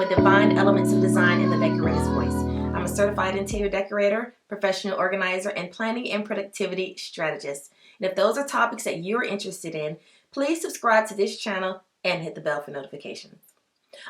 the divine elements of design in the decorator's voice. I'm a certified interior decorator, professional organizer, and planning and productivity strategist. And if those are topics that you're interested in, please subscribe to this channel and hit the bell for notifications.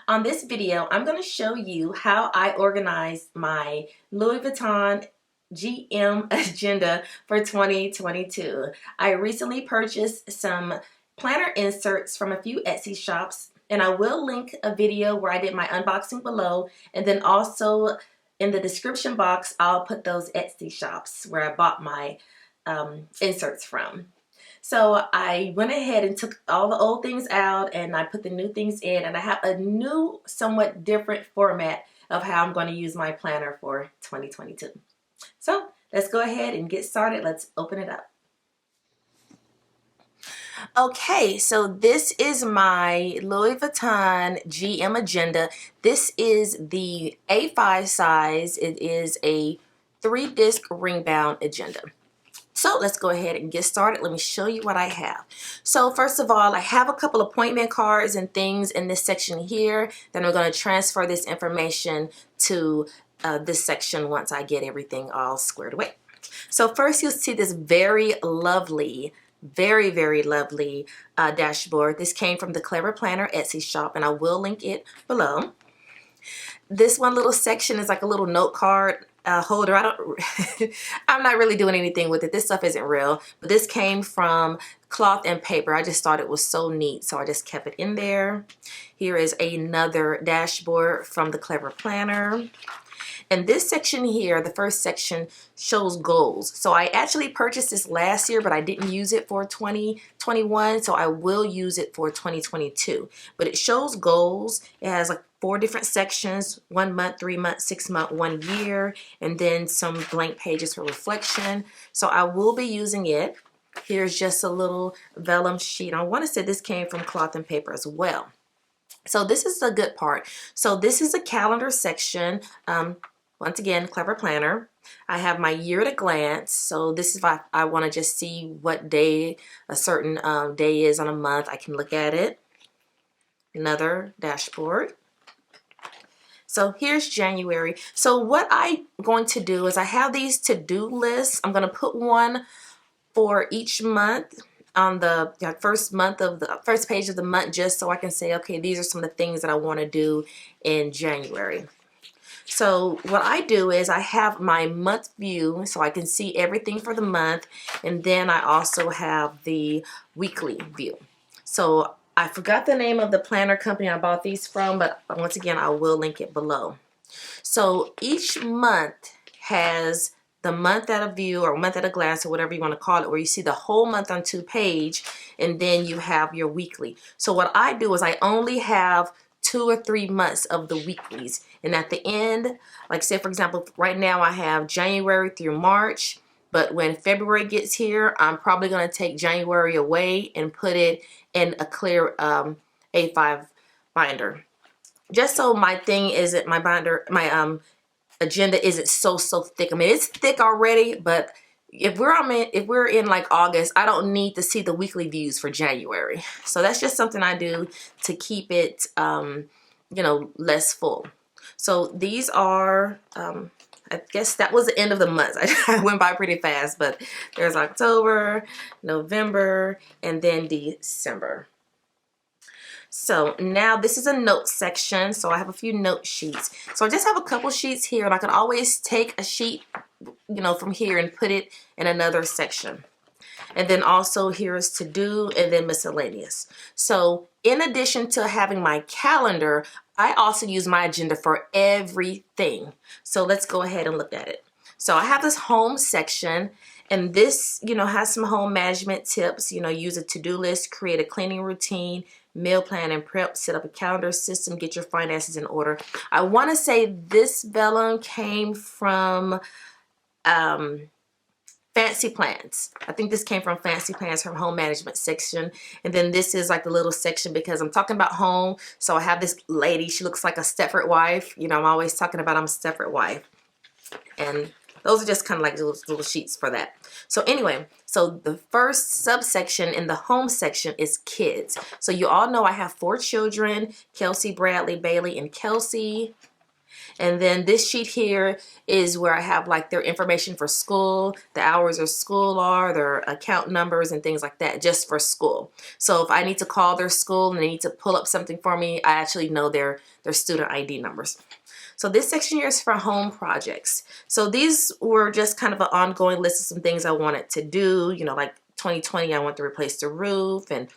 On this video, I'm going to show you how I organize my Louis Vuitton GM agenda for 2022. I recently purchased some planner inserts from a few Etsy shops, and I will link a video where I did my unboxing below, and then also in the description box I'll put those Etsy shops where I bought my inserts from. So I went ahead and took all the old things out and I put the new things in, and I have a new, somewhat different format of how I'm going to use my planner for 2022. So let's go ahead and get started. Let's open it up. Okay, so this is my Louis Vuitton GM agenda. This is the A5 size. It is a 3-disc ring-bound agenda. So let's go ahead and get started. Let me show you what I have. So first of all, I have a couple appointment cards and things in this section here. Then I'm going to transfer this information to this section once I get everything all squared away. So first you'll see this very lovely, very lovely dashboard. This came from the Clever Planner Etsy shop, and I will link it below. This one little section is like a little note card holder. I'm not really doing anything with it. This stuff isn't real, but this came from cloth and paper. I just thought it was so neat, so I just kept it in there. Here is another dashboard from the Clever Planner. And this section here, the first section, shows goals. So I actually purchased this last year, but I didn't use it for 2021, so I will use it for 2022. But it shows goals. It has like 4 different sections: 1 month, 3 months, 6 months, 1 year, and then some blank pages for reflection. So I will be using it. Here's just a little vellum sheet. I want to say this came from cloth and paper as well. So this is the good part. So this is a calendar section. Once again, Clever Planner. I have my year at a glance. So this is if I want to just see what day a certain day is on a month. I can look at it. Another dashboard. So here's January. So what I'm going to do is I have these to-do lists. I'm going to put one for each month on the first page of the month, just so I can say, okay, these are some of the things that I want to do in January. So what I do is I have my month view so I can see everything for the month, and then I also have the weekly view. So I forgot the name of the planner company I bought these from, but once again I will link it below. So each month has the month at a view or month at a glance or whatever you want to call it, where you see the whole month on 2 pages, and then you have your weekly. So what I do is I only have 2 or 3 months of the weeklies, and at the end, like say for example, right now I have January through March, but when February gets here, I'm probably going to take January away and put it in a clear A5 binder, just so my thing isn't, my binder, my agenda isn't so thick. I mean, it's thick already, but if we're in like August, I don't need to see the weekly views for January. So that's just something I do to keep it, you know, less full. So these are, I guess that was the end of the month. I went by pretty fast, but there's October, November, and then December. So now this is a note section. So I have a few note sheets. So I just have a couple sheets here, and I can always take a sheet, you know, from here and put it in another section. And then also here is to do, and then miscellaneous. So in addition to having my calendar, I also use my agenda for everything. So let's go ahead and look at it. So I have this home section, and this, you know, has some home management tips. You know, use a to-do list, create a cleaning routine, meal plan and prep, set up a calendar system, get your finances in order. I want to say this vellum came from Fancy Plans. I think this came from Fancy Plans, from home management section. And then this is like the little section because I'm talking about home. So I have this lady, she looks like a Stepford wife. You know, I'm always talking about I'm a Stepford wife. And those are just kind of like little sheets for that. So anyway, so the first subsection in the home section is kids. So you all know I have 4 children, Kelsey, Bradley, Bailey, and Kelsey. And then this sheet here is where I have like their information for school, the hours of school are, their account numbers and things like that, just for school. So if I need to call their school and they need to pull up something for me, I actually know their student ID numbers. So this section here is for home projects. So these were just kind of an ongoing list of some things I wanted to do. You know, like 2020, I wanted to replace the roof, and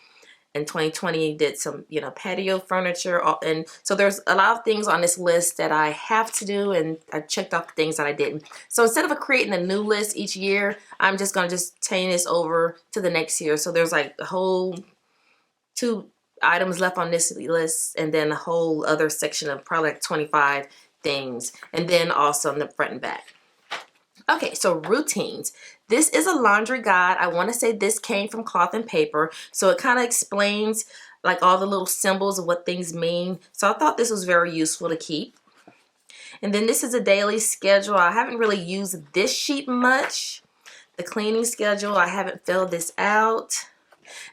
in 2020 did some, you know, patio furniture. And so there's a lot of things on this list that I have to do, and I checked off the things that I didn't. So instead of creating a new list each year, I'm just going to just change this over to the next year. So there's like a whole 2 items left on this list, and then a whole other section of probably like 25 things, and then also in the front and back. Okay, so routines. This is a laundry guide. I want to say this came from Cloth and Paper, so it kind of explains like all the little symbols of what things mean. So I thought this was very useful to keep. And then this is a daily schedule. I haven't really used this sheet much. The cleaning schedule, I haven't filled this out.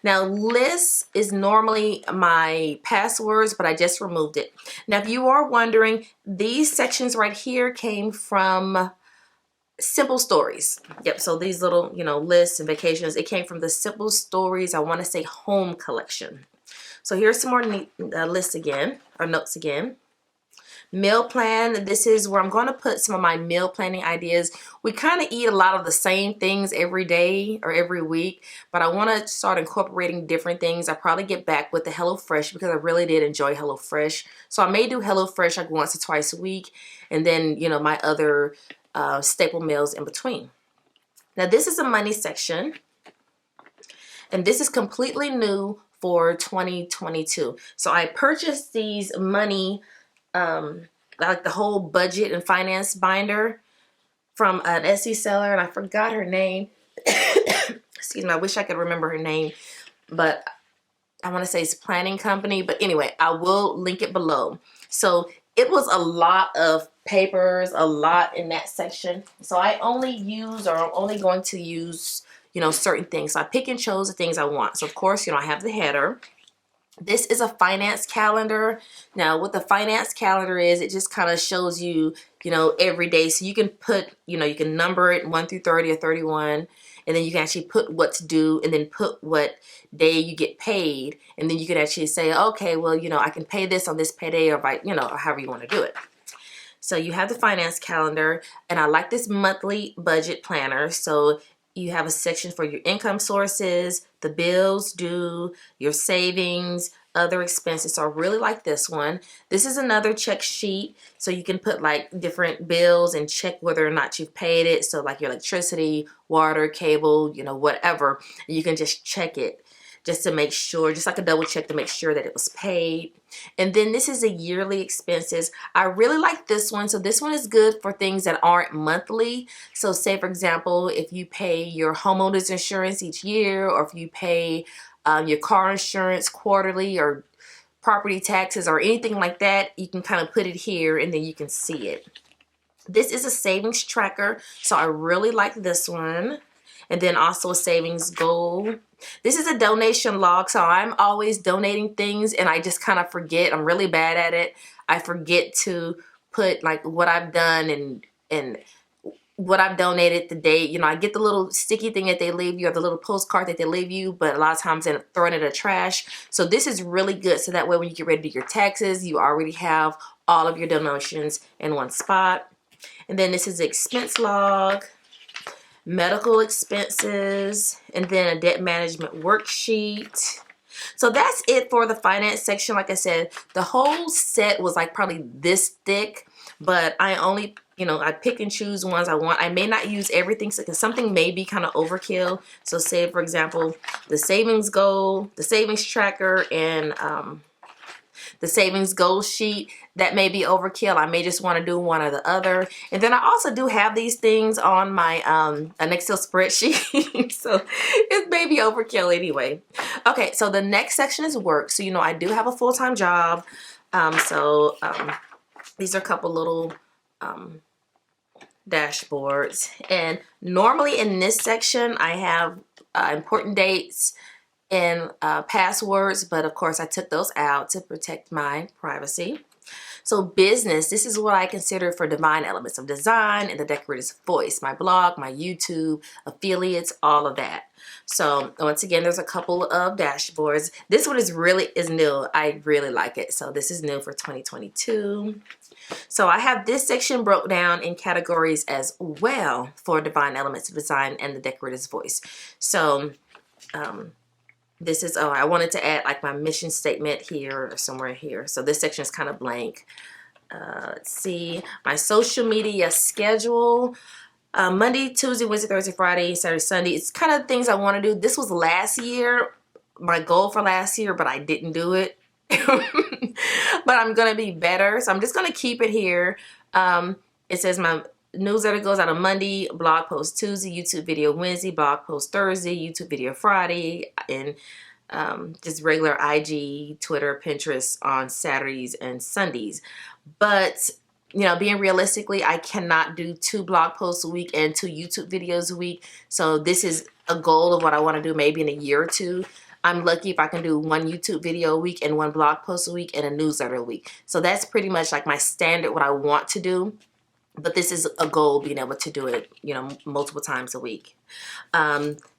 Now, lists is normally my passwords, but I just removed it. Now, if you are wondering, these sections right here came from Simple Stories. Yep, so these little, you know, lists and vacations, it came from the Simple Stories, I want to say home collection. So here's some more lists again, or notes again. Meal plan, this is where I'm going to put some of my meal planning ideas. We kind of eat a lot of the same things every day or every week, but I want to start incorporating different things. I probably get back with the HelloFresh because I really did enjoy HelloFresh. So I may do HelloFresh like once or twice a week, and then, you know, my other staple meals in between. Now this is a money section, and this is completely new for 2022. So I purchased these money like the whole budget and finance binder from an Etsy seller, and I forgot her name. Excuse me, I wish I could remember her name, but I want to say it's Planning Company. But anyway, I will link it below. So it was a lot of papers, a lot in that section. So I only use, or I'm only going to use, you know, certain things. So I pick and chose the things I want. So of course, you know, I have the header. This is a finance calendar. Now what the finance calendar is, it just kind of shows you, you know, every day. So you can put, you know, you can number it 1 through 30 or 31. And then you can actually put what's due, and then put what day you get paid. And then you can actually say, okay, well, you know, I can pay this on this payday, or by, you know, or however you want to do it. So you have the finance calendar, and I like this monthly budget planner. So you have a section for your income sources, the bills due, your savings, other expenses. So I really like this one. This is another check sheet. So you can put like different bills and check whether or not you've paid it. So like your electricity, water, cable, you know, whatever. You can just check it just to make sure, just like a double check to make sure that it was paid. And then this is a yearly expenses. I really like this one. So this one is good for things that aren't monthly. So say for example, if you pay your homeowner's insurance each year, or if you pay your car insurance quarterly, or property taxes, or anything like that, you can kind of put it here and then you can see it. This is a savings tracker. So I really like this one. And then also a savings goal. This is a donation log, so I'm always donating things, and I just kind of forget. I'm really bad at it. I forget to put like what I've done and what I've donated, the date. You know, I get the little sticky thing that they leave you, or the little postcard that they leave you, but a lot of times they're throwing it in the trash. So this is really good, so that way when you get ready to do your taxes, you already have all of your donations in one spot. And then this is the expense log, medical expenses, and then a debt management worksheet. So that's it for the finance section. Like I said, the whole set was like probably this thick, but I only, you know, I pick and choose ones I want. I may not use everything because something may be kind of overkill. So say for example, the savings goal, the savings tracker, and the savings goal sheet, that may be overkill. I may just want to do one or the other. And then I also do have these things on my an Excel spreadsheet. So it may be overkill anyway. Okay, so the next section is work. So, you know, I do have a full-time job. These are a couple little dashboards. And normally in this section, I have important dates and passwords, but of course I took those out to protect my privacy. So business, this is what I consider for divine elements of design and the decorator's voice, my blog, my YouTube, affiliates, all of that. So once again, there's a couple of dashboards. This one is new. I really like it. So this is new for 2022. So I have this section broke down in categories as well for divine elements of design and the decorator's voice. So this is, I wanted to add like my mission statement here or somewhere here. So this section is kind of blank. Let's see, my social media schedule. Monday, Tuesday, Wednesday, Thursday, Friday, Saturday, Sunday. It's kind of things I want to do. This was last year, my goal for last year, but I didn't do it. But I'm going to be better. So I'm just going to keep it here. It says my newsletter goes out on Monday, blog post Tuesday, YouTube video Wednesday, blog post Thursday, YouTube video Friday, and just regular IG, Twitter, Pinterest on Saturdays and Sundays. But, you know, being realistically, I cannot do 2 blog posts a week and 2 YouTube videos a week. So this is a goal of what I want to do maybe in a year or 2. I'm lucky if I can do 1 YouTube video a week and 1 blog post a week and a newsletter a week. So that's pretty much like my standard, what I want to do. But this is a goal, being able to do it, you know, multiple times a week.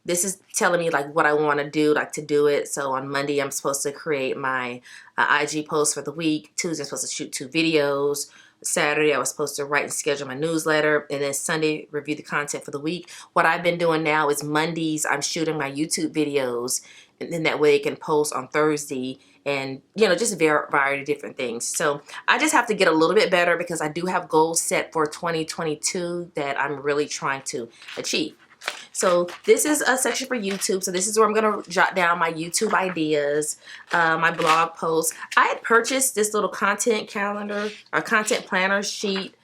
This is telling me like what I want to do, like to do it. So on Monday, I'm supposed to create my IG post for the week. Tuesday, I'm supposed to shoot 2 videos. Saturday, I was supposed to write and schedule my newsletter. And then Sunday, review the content for the week. What I've been doing now is Mondays, I'm shooting my YouTube videos. And then that way it can post on Thursday, and, you know, just a variety of different things. So I just have to get a little bit better because I do have goals set for 2022 that I'm really trying to achieve. So this is a section for YouTube. So this is where I'm going to jot down my YouTube ideas, my blog posts. I had purchased this little content calendar or content planner sheet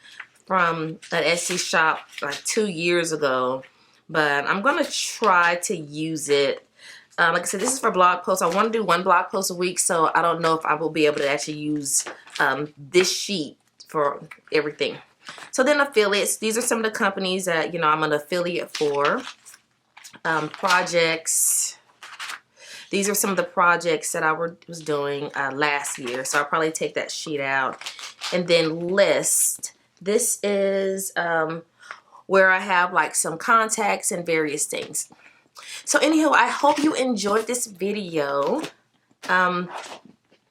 from an Etsy shop like 2 years ago, but I'm going to try to use it. Like I said, this is for blog posts. I want to do 1 blog post a week, so I don't know if I will be able to actually use this sheet for everything. So then affiliates. These are some of the companies that, you know, I'm an affiliate for. Projects. These are some of the projects that I was doing last year, so I'll probably take that sheet out. And then list. This is where I have like some contacts and various things. So anywho, I hope you enjoyed this video.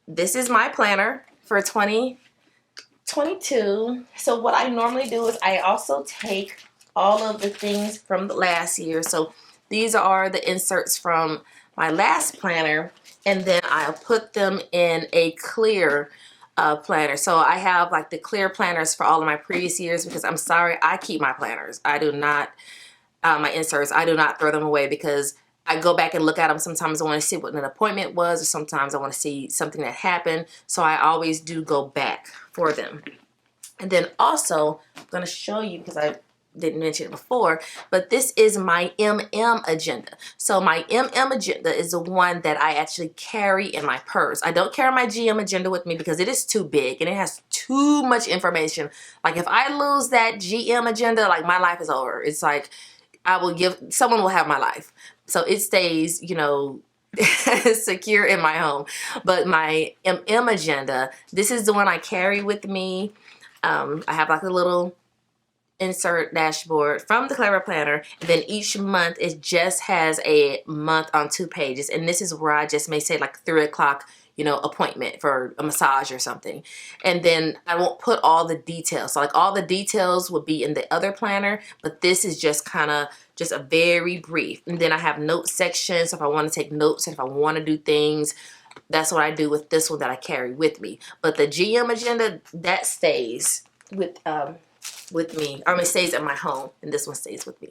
This is my planner for 2022. So what I normally do is I also take all of the things from the last year. So these are the inserts from my last planner, and then I'll put them in a clear planner. So I have like the clear planners for all of my previous years, because I'm sorry, I keep my planners. I do not my inserts, I do not throw them away, because I go back and look at them. Sometimes I want to see what an appointment was, or sometimes I want to see something that happened. So I always do go back for them. And then also, I'm going to show you, because I didn't mention it before, but this is my MM agenda. So my MM agenda is the one that I actually carry in my purse. I don't carry my GM agenda with me because it is too big and it has too much information. Like if I lose that GM agenda, like my life is over. It's like, someone will have my life. So it stays, you know, secure in my home. But my MM agenda, this is the one I carry with me. I have like a little insert dashboard from the Clever Planner. And then each month it just has a month on 2 pages. And this is where I just may say like 3 o'clock, you know, appointment for a massage or something. And then I won't put all the details. So like all the details will be in the other planner, but this is just kind of just a very brief. And then I have note sections. So if I want to take notes and if I want to do things, that's what I do with this one that I carry with me. But the GM agenda, that stays with me, or it stays at my home, and this one stays with me.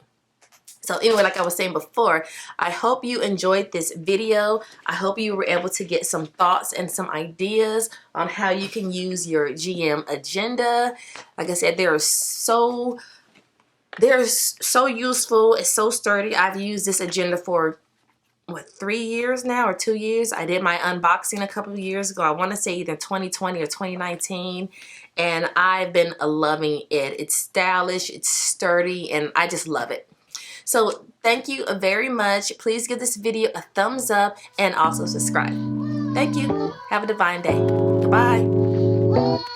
So anyway, like I was saying before, I hope you enjoyed this video. I hope you were able to get some thoughts and some ideas on how you can use your GM agenda. Like I said, they're so useful. It's so sturdy. I've used this agenda for what, 3 years now or 2 years. I did my unboxing a couple of years ago. I want to say either 2020 or 2019, and I've been loving it. It's stylish, it's sturdy, and I just love it. So thank you very much. Please give this video a thumbs up and also subscribe. Thank you. Have a divine day. Goodbye.